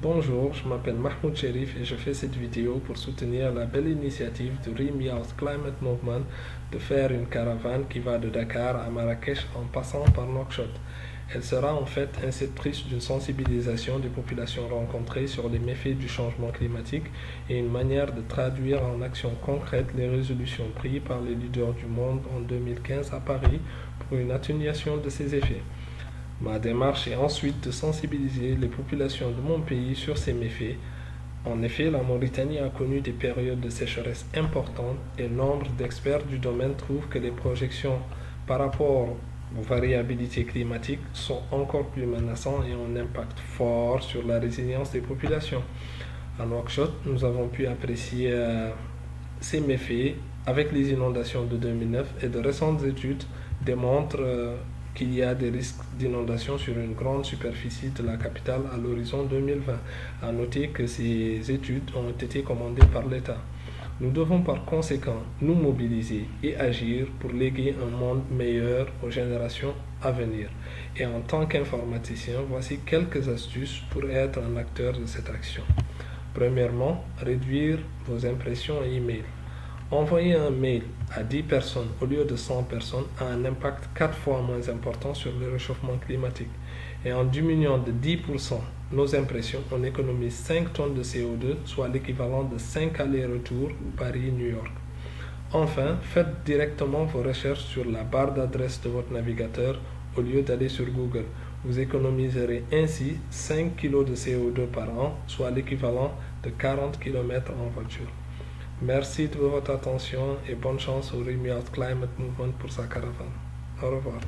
Bonjour, je m'appelle Mahmoud Cherif et je fais cette vidéo pour soutenir la belle initiative du Remehouse Climate Movement de faire une caravane qui va de Dakar à Marrakech en passant par Nouakchott. Elle sera en fait inceptrice d'une sensibilisation des populations rencontrées sur les méfaits du changement climatique et une manière de traduire en actions concrètes les résolutions prises par les leaders du monde en 2015 à Paris pour une atténuation de ces effets. Ma démarche est ensuite de sensibiliser les populations de mon pays sur ces méfaits. En effet, la Mauritanie a connu des périodes de sécheresse importantes et nombre d'experts du domaine trouvent que les projections par rapport aux variabilités climatiques sont encore plus menaçantes et ont un impact fort sur la résilience des populations. À Nouakchott, nous avons pu apprécier ces méfaits avec les inondations de 2009 et de récentes études démontrent qu'il y a des risques d'inondation sur une grande superficie de la capitale à l'horizon 2020. À noter que ces études ont été commandées par l'État. Nous devons par conséquent nous mobiliser et agir pour léguer un monde meilleur aux générations à venir. Et en tant qu'informaticien, voici quelques astuces pour être un acteur de cette action. Premièrement, réduire vos impressions et emails. Envoyer un mail à 10 personnes au lieu de 100 personnes a un impact 4 fois moins important sur le réchauffement climatique. Et en diminuant de 10% nos impressions, on économise 5 tonnes de CO2, soit l'équivalent de 5 allers-retours Paris-New York. Enfin, faites directement vos recherches sur la barre d'adresse de votre navigateur au lieu d'aller sur Google. Vous économiserez ainsi 5 kg de CO2 par an, soit l'équivalent de 40 km en voiture. Merci de votre attention et bonne chance au Remehouse Climate Movement pour sa caravane. Au revoir.